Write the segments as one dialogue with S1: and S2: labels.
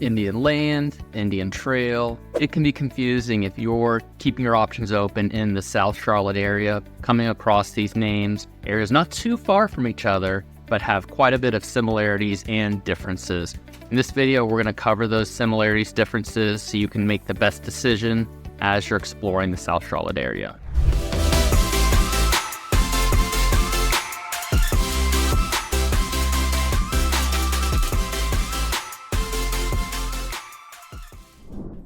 S1: Indian Land, Indian Trail. It can be confusing if you're keeping your options open in the South Charlotte area, coming across these names, areas not too far from each other, but have quite a bit of similarities and differences. In this video, we're going to cover those similarities, differences, so you can make the best decision as you're exploring the South Charlotte area.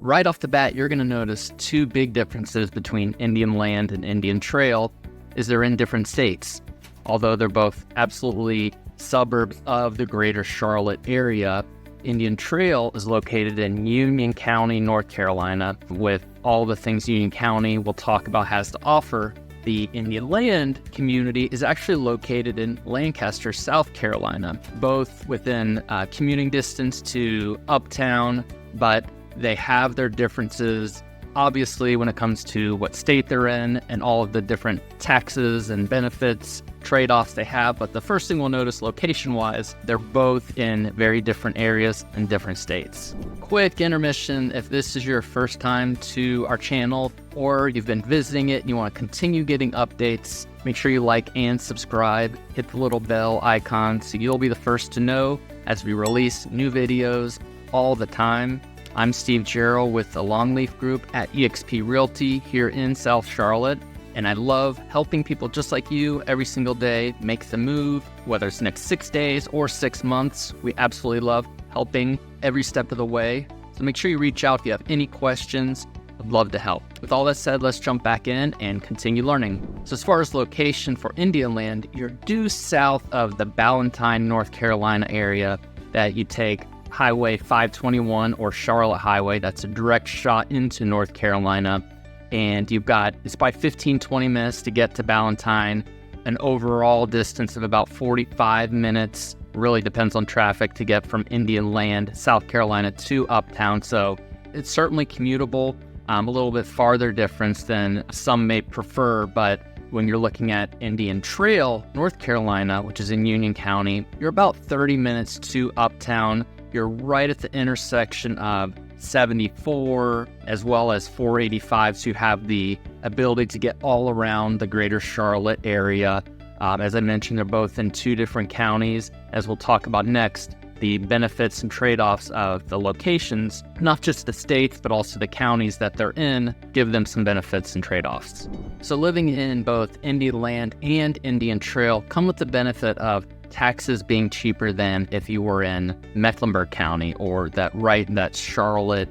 S1: Right off the bat, you're going to notice two big differences between Indian Land and Indian Trail is they're in different states. Although they're both absolutely suburbs of the greater Charlotte area, Indian Trail is located in Union County, North Carolina, with all the things Union County will talk about has to offer. The Indian Land community is actually located in Lancaster, South Carolina, both within commuting distance to Uptown, but they have their differences, obviously, when it comes to what state they're in and all of the different taxes and benefits, trade-offs they have. But the first thing we'll notice location-wise, they're both in very different areas and different states. Quick intermission, if this is your first time to our channel or you've been visiting it and you want to continue getting updates, make sure you like and subscribe. Hit the little bell icon so you'll be the first to know as we release new videos all the time. I'm Steve Jarrell with the Longleaf Group at eXp Realty here in South Charlotte, and I love helping people just like you every single day make the move, whether it's the next 6 days or 6 months. We absolutely love helping every step of the way, so make sure you reach out if you have any questions. I'd love to help. With all that said, let's jump back in and continue learning. So as far as location for Indian Land, you're due south of the Ballantyne, North Carolina area that you take Highway 521 or Charlotte Highway. That's a direct shot into North Carolina. And it's by 15-20 minutes to get to Ballantyne, an overall distance of about 45 minutes. Really depends on traffic to get from Indian Land, South Carolina to Uptown. So it's certainly commutable, a little bit farther difference than some may prefer. But when you're looking at Indian Trail, North Carolina, which is in Union County, you're about 30 minutes to Uptown. You're right at the intersection of 74 as well as 485, so you have the ability to get all around the greater Charlotte area. As I mentioned, they're both in two different counties. As we'll talk about next, the benefits and trade-offs of the locations, not just the states, but also the counties that they're in, give them some benefits and trade-offs. So living in both Indian Land and Indian Trail come with the benefit of taxes being cheaper than if you were in Mecklenburg County or that Charlotte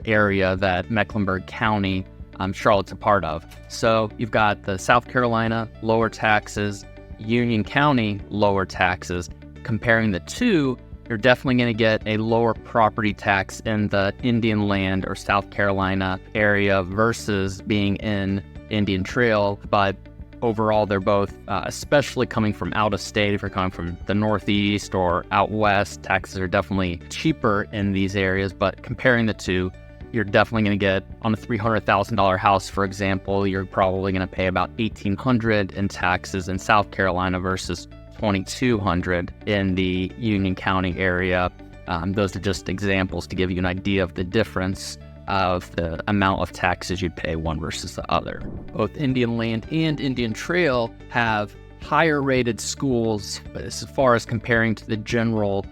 S1: area that Mecklenburg County, Charlotte's a part of. So you've got the South Carolina lower taxes, Union County lower taxes. Comparing the two, you're definitely going to get a lower property tax in the Indian Land or South Carolina area versus being in Indian Trail, but overall, they're both, especially coming from out of state, if you're coming from the Northeast or out West, taxes are definitely cheaper in these areas. But comparing the two, you're definitely going to get on a $300,000 house, for example, you're probably going to pay about $1,800 in taxes in South Carolina versus $2,200 in the Union County area. Those are just examples to give you an idea of the difference of the amount of taxes you'd pay one versus the other. Both Indian Land and Indian Trail have higher rated schools, but as far as comparing to the general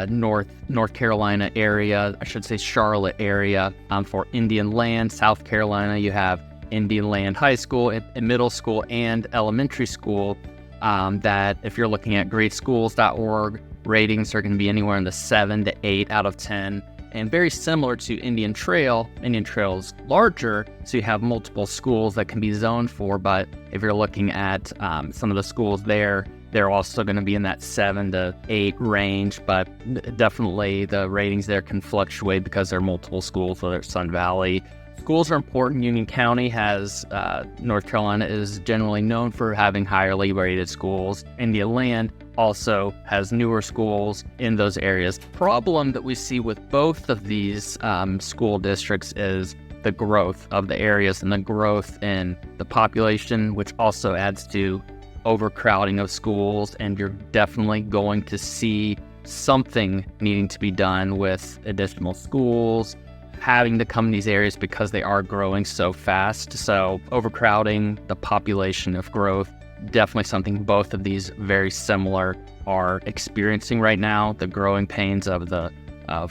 S1: North Carolina area, I should say Charlotte area, for Indian Land, South Carolina, you have Indian Land High School, and middle school, and elementary school, that if you're looking at greatschools.org, ratings are going to be anywhere in the 7 to 8 out of 10. And very similar to Indian Trail, Indian Trail's larger, so you have multiple schools that can be zoned for, but if you're looking at some of the schools there, they're also going to be in that 7 to 8 range, but definitely the ratings there can fluctuate because there are multiple schools, whether it's Sun Valley. Schools are important. Union County North Carolina is generally known for having highly rated schools. Indian Land also has newer schools in those areas. Problem that we see with both of these school districts is the growth of the areas and the growth in the population, which also adds to overcrowding of schools, and you're definitely going to see something needing to be done with additional schools having to come in these areas because they are growing so fast. So overcrowding, the population of growth, definitely something both of these very similar are experiencing right now. The growing pains of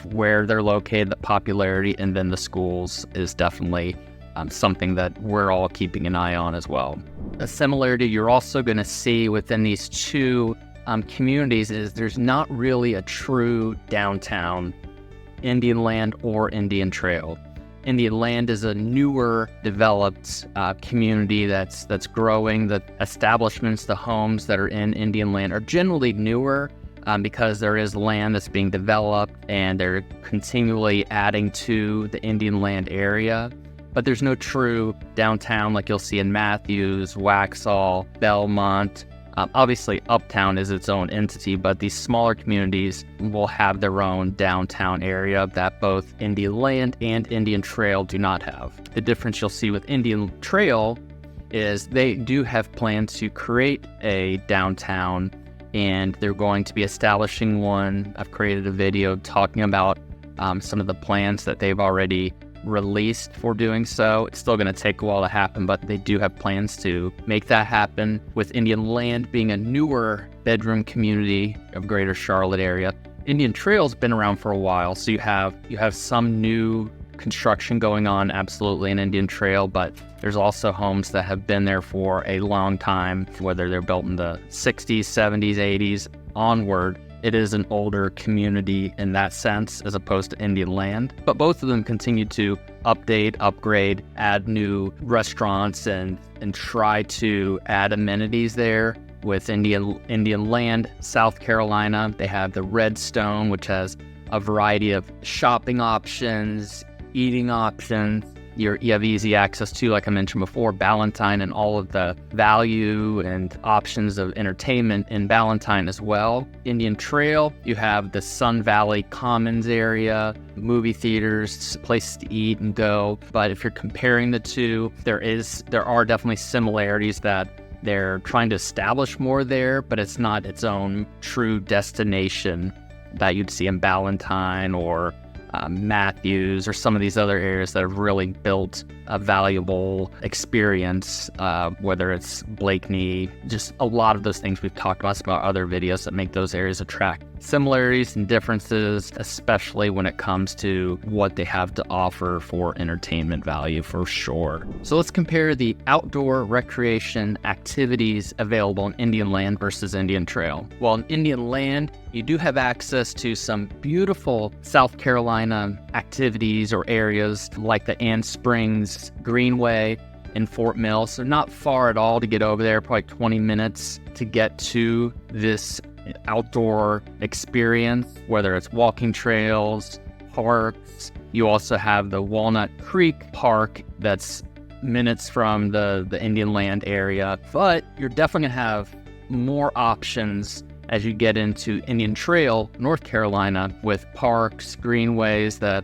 S1: where they're located, the popularity, and then the schools is definitely something that we're all keeping an eye on as well. A similarity you're also going to see within these two communities is there's not really a true downtown Indian Land or Indian Trail. Indian Land is a newer developed community that's growing. The establishments, the homes that are in Indian Land are generally newer because there is land that's being developed and they're continually adding to the Indian Land area. But there's no true downtown like you'll see in Matthews, Waxhaw, Belmont. Obviously, Uptown is its own entity, but these smaller communities will have their own downtown area that both Indian Land and Indian Trail do not have. The difference you'll see with Indian Trail is they do have plans to create a downtown, and they're going to be establishing one. I've created a video talking about some of the plans that they've already released for doing so. It's still going to take a while to happen, but they do have plans to make that happen, with Indian Land being a newer bedroom community of greater Charlotte area. Indian Trail's been around for a while, so you have some new construction going on absolutely in Indian Trail, but there's also homes that have been there for a long time, whether they're built in the 60s, 70s, 80s onward. It is an older community in that sense as opposed to Indian Land, but both of them continue to update, upgrade, add new restaurants and try to add amenities there. With Indian Land, South Carolina, they have the Redstone, which has a variety of shopping options, eating options. You have easy access to, like I mentioned before, Ballantyne and all of the value and options of entertainment in Ballantyne as well. Indian Trail, you have the Sun Valley Commons area, movie theaters, places to eat and go. But if you're comparing the two, there are definitely similarities that they're trying to establish more there, but it's not its own true destination that you'd see in Ballantyne or Matthews or some of these other areas that have really built a valuable experience, whether it's Blakeney, just a lot of those things we've talked about other videos that make those areas attract. Similarities and differences, especially when it comes to what they have to offer for entertainment value for sure. So let's compare the outdoor recreation activities available in Indian Land versus Indian Trail. Well, in Indian Land, you do have access to some beautiful South Carolina activities or areas like the Ann Springs Greenway in Fort Mill. So not far at all to get over there, probably 20 minutes to get to this outdoor experience, whether it's walking trails, parks. You also have the Walnut Creek Park that's minutes from the Indian Land area, but you're definitely gonna have more options as you get into Indian Trail, North Carolina, with parks, greenways that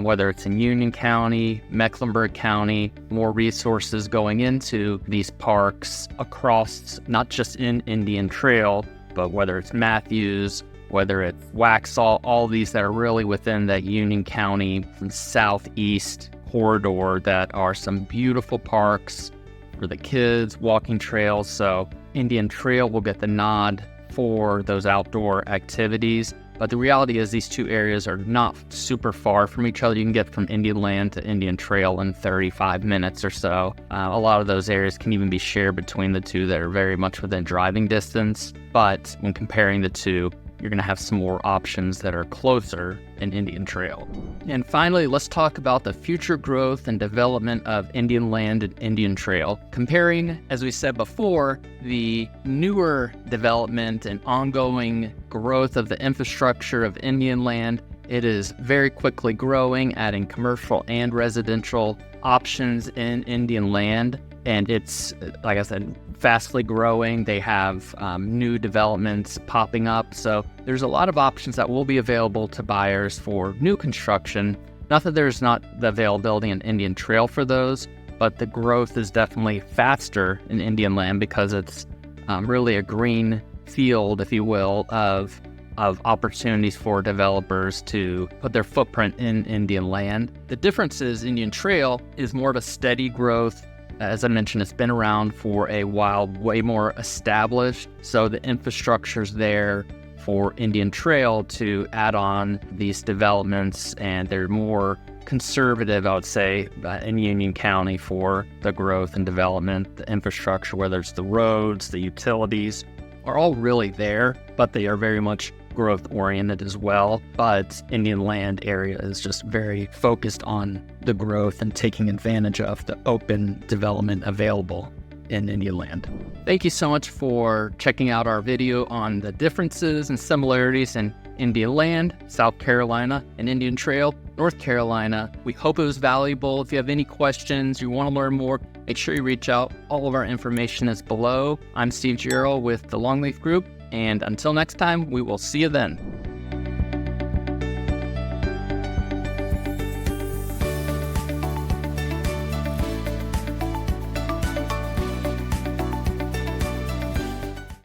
S1: whether it's in Union County, Mecklenburg County, more resources going into these parks across, not just in Indian Trail, but whether it's Matthews, whether it's Waxhaw, all these that are really within that Union County southeast corridor that are some beautiful parks for the kids, walking trails. So Indian Trail will get the nod for those outdoor activities. But the reality is these two areas are not super far from each other. You can get from Indian Land to Indian Trail in 35 minutes or so. A lot of those areas can even be shared between the two that are very much within driving distance. But when comparing the two, you're going to have some more options that are closer in Indian Trail. And finally, let's talk about the future growth and development of Indian Land and Indian Trail. Comparing, as we said before, the newer development and ongoing growth of the infrastructure of Indian Land, it is very quickly growing, adding commercial and residential options in Indian Land. And it's, like I said, fastly growing. They have new developments popping up. So there's a lot of options that will be available to buyers for new construction. Not that there's not the availability in Indian Trail for those, but the growth is definitely faster in Indian Land because it's really a green field, if you will, of of opportunities for developers to put their footprint in Indian land. The difference is Indian Trail is more of a steady growth. As I mentioned, it's been around for a while, way more established. So the infrastructure's there for Indian Trail to add on these developments, and they're more conservative, I would say, in Union County for the growth and development. The infrastructure, whether it's the roads, the utilities, are all really there, but they are very much growth oriented as well. But Indian land area is just very focused on the growth and taking advantage of the open development available in Indian land. Thank you so much for checking out our video on the differences and similarities in Indian land, South Carolina, and Indian Trail, North Carolina. We hope it was valuable. If you have any questions, you want to learn more, make sure you reach out. All of our information is below. I'm Steve Gerald with the Longleaf Group, and until next time, we will see you then.